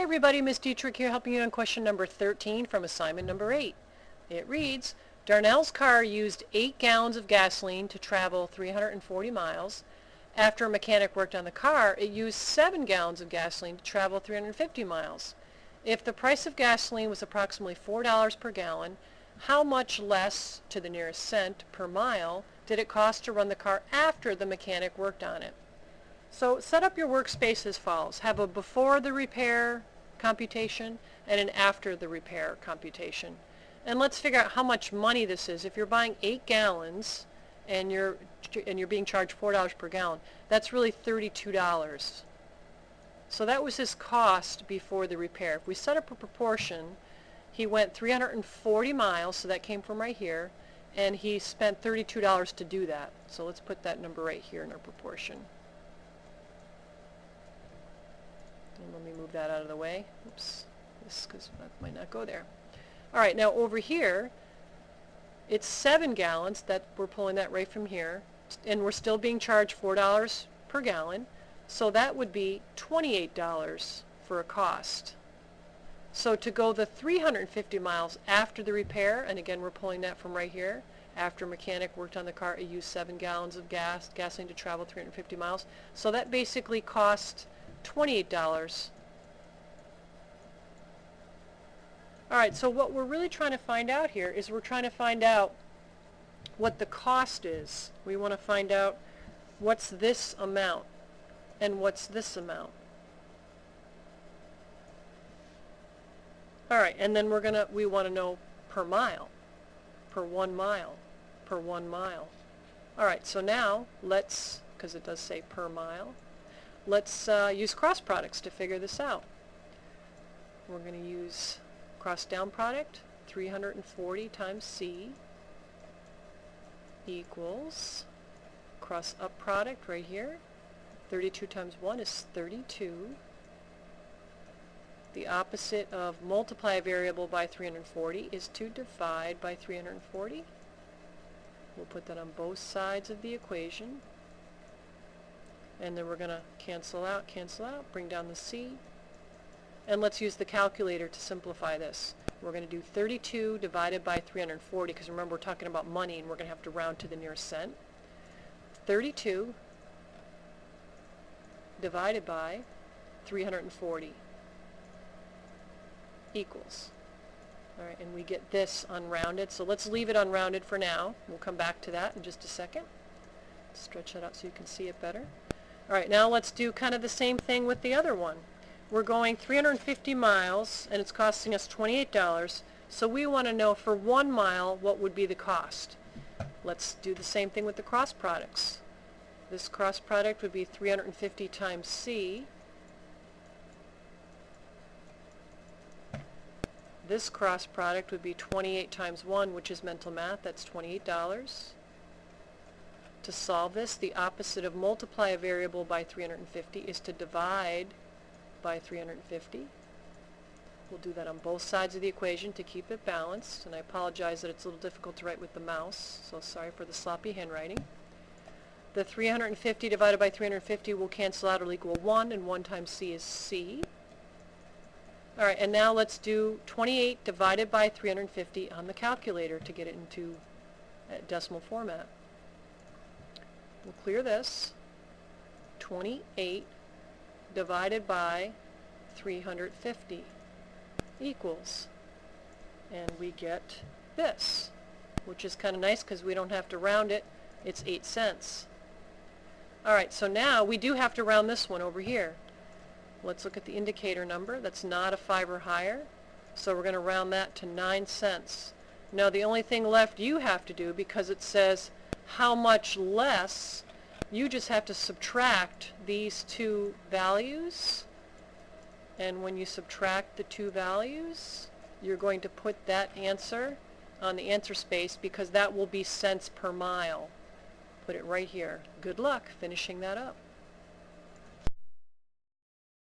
everybody, Miss Dietrich here helping you on question number 13 from assignment number 8. It reads, Darnell's car used 8 gallons of gasoline to travel 340 miles. After a mechanic worked on the car, it used 7 gallons of gasoline to travel 350 miles. If the price of gasoline was approximately $4 per gallon, how much less, to the nearest cent, per mile did it cost to run the car after the mechanic worked on it? So set up your workspace as follows. Have a before the repair computation and an after the repair computation. And let's figure out how much money this is. If you're buying 8 gallons and you're being charged $4 per gallon, that's really $32. So that was his cost before the repair. If we set up a proportion, he went 340 miles, so that came from right here, and he spent $32 to do that. So let's put that number right here in our proportion. And let me move that out of the way. Oops, this might not go there. All right, now over here, it's 7 gallons. That we're pulling that right from here, and we're still being charged $4 per gallon. So that would be $28 for a cost. So to go the 350 miles after the repair, and again we're pulling that from right here, after a mechanic worked on the car, it used 7 gallons of gasoline to travel 350 miles. So that basically cost $28. All right, so what we're really trying to find out here is we're trying to find out what the cost is. We want to find out what's this amount and what's this amount. All right, and then we want to know per mile, per 1 mile, per 1 mile. All right, so now let's, because it does say per mile, let's use cross products to figure this out. We're going to use cross down product, 340 times C equals cross up product right here, 32 times 1 is 32. The opposite of multiply a variable by 340 is to divide by 340. We'll put that on both sides of the equation. And then we're going to cancel out, bring down the C. And let's use the calculator to simplify this. We're going to do 32 divided by 340, because remember we're talking about money and we're going to have to round to the nearest cent. 32 divided by 340 equals. All right, and we get this unrounded. So let's leave it unrounded for now. We'll come back to that in just a second. Stretch that out so you can see it better. All right, now let's do kind of the same thing with the other one. We're going 350 miles, and it's costing us $28. So we want to know for 1 mile what would be the cost. Let's do the same thing with the cross products. This cross product would be 350 times C. This cross product would be 28 times 1, which is mental math. That's $28. To solve this, the opposite of multiply a variable by 350 is to divide by 350. We'll do that on both sides of the equation to keep it balanced, and I apologize that it's a little difficult to write with the mouse, so sorry for the sloppy handwriting. The 350 divided by 350 will cancel out, or equal 1, and 1 times C is C. All right, and now let's do 28 divided by 350 on the calculator to get it into decimal format. We'll clear this. 28 divided by 350 equals, and we get this, which is kind of nice because we don't have to round it. It's 8 cents. All right, so now we do have to round this one over here. Let's look at the indicator number. That's not a 5 or higher, so we're going to round that to 9 cents. Now the only thing left you have to do, because it says how much less, you just have to subtract these two values, and when you subtract the two values, you're going to put that answer on the answer space, because that will be cents per mile. Put it right here. Good luck finishing that up.